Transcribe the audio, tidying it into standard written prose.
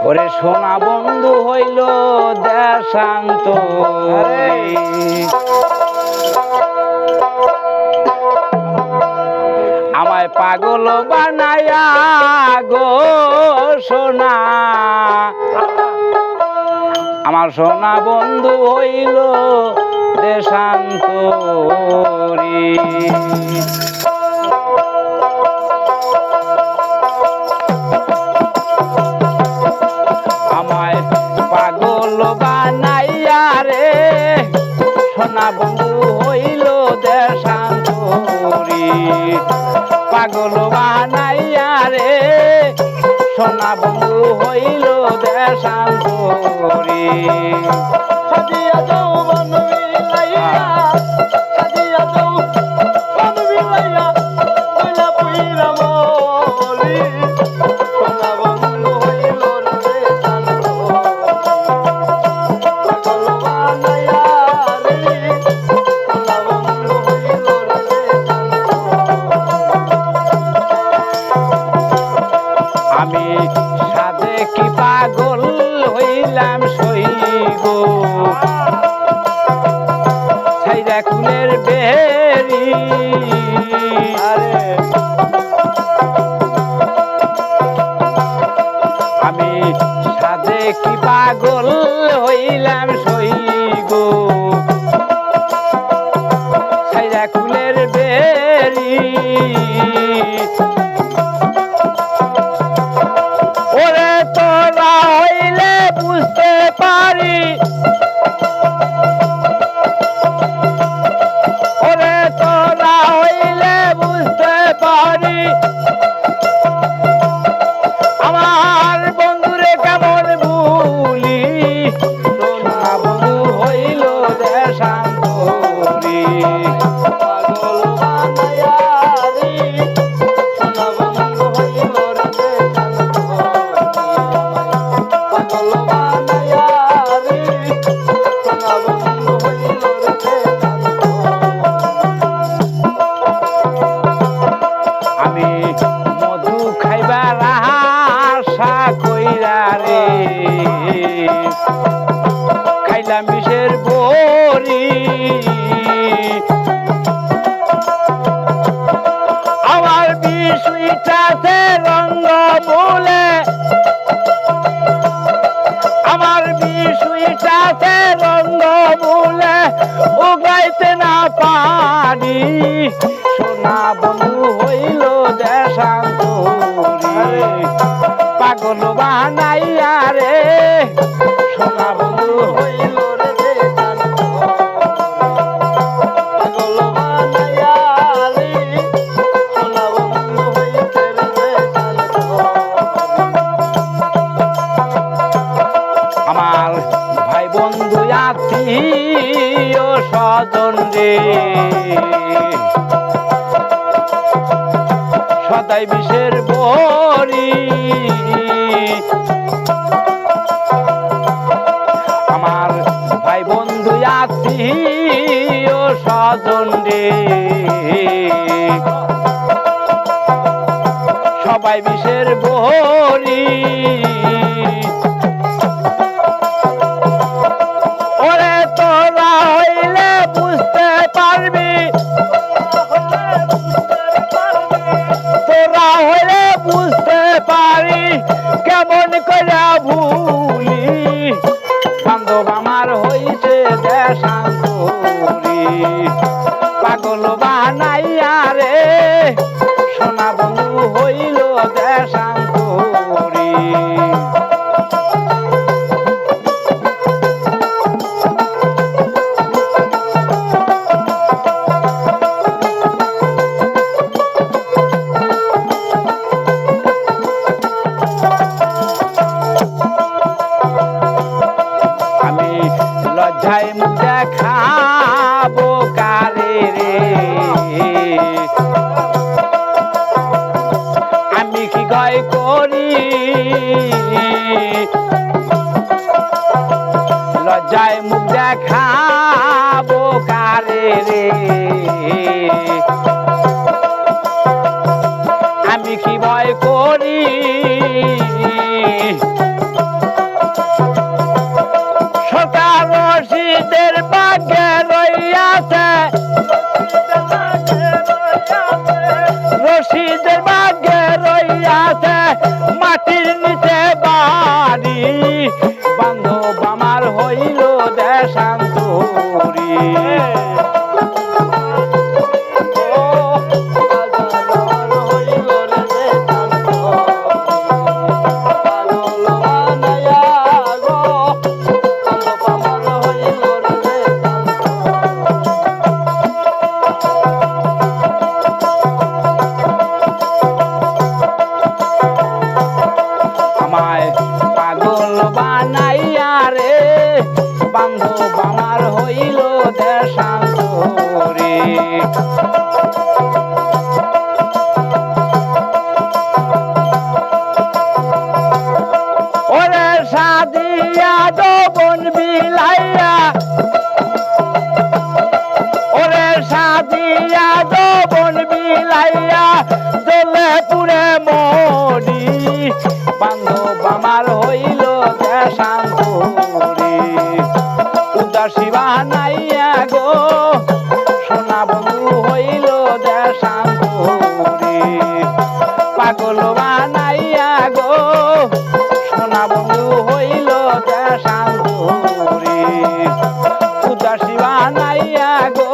ওরে সোনা বন্ধু হইল দেশান্ত আমায় পাগল বানায়া গো সোনা আমার সোনা বন্ধু হইল দেশান্তরী আমায় পাগল বানাইয়া রে সোনা বন্ধু হইল দেশান্তরী পাগল বানাইয়া রে সোনা বন্ধু হইল দেশান্তরী সাজিয়া যাও বন বিলাইয়া সাজিয়া যাও বন বিলাইয়া কইলা পুইরা মরি সোনা বন্ধু হইল রে শান্ত পাগল বানাইয়া রে সোনা বন্ধু হইল রে শান্ত আমি সাধে কি পাগল হইলাম সইব ছাইরা কুলের বেরি আমি সাধে কি পাগল হইলাম সইব ছাইরা কুলের বেরি ওরে তোরা হইলে বুঝতে পারি ওরে তোরা হইলে বুঝতে পারি আমার বন্ধুরে কেমন ভুলি সোনা বন্ধু হইল দেশান্তরী পাগল বানাইয়া রে সোনা বন্ধু হইল রে শান্ত পাগল বানাইয়া রে সোনা বন্ধু হইল রে শান্ত আমি মধু খাইবার আশা কইরা রে খাইলাম বিষের বড়ি আমার বিষ উইঠাছে রঙ্গ বলে আমার বিষ উইঠাছে রঙ্গ বলে উগাইতে না পারি সোনা বন্ধু হইল দেশান্তরী পাগল বানাইয়া রে সোনা বন্ধু হইল রে শান্ত পাগল বানাইয়া রে সোনা বন্ধু হইল রে শান্ত আমার ভাই বন্ধু আত্মীয় স্বজন রে সদাই বিষের বড়ি আমার ভাই বন্ধু আত্মীয় স্বজন রে সবাই বিষের বড়ি ওরে তোরা হইলে বুঝতে পারবি তোরা হইলে বুঝতে পারি কেমন করে ভুলি বান্ধব আমার হইছে দেশান্তরী পাগল বানাইয়া রে সোনা বন্ধু হইল দেশান্তরী আমি লজ্জায় মুখ দেখাবো কারে রে আমি কি গয় করি লজ্জায় মুখ দেখাবো কারে রে আমি কি ভয় করি ওরে সাদিয়া যৌবন বিলাইয়া, ওরে সাদিয়া যৌবন বিলাইয়া জ্বলে পুরে মরি, বান্ধব আমার হইল দেশান্তরি। উদাসী বানাইয়া গো সোনা বন্ধু হইল দেশান্তরি, পাগল বানাইয়া গো সোনা বন্ধু হইল দেশান্তরি। উদাসী বানাইয়া গো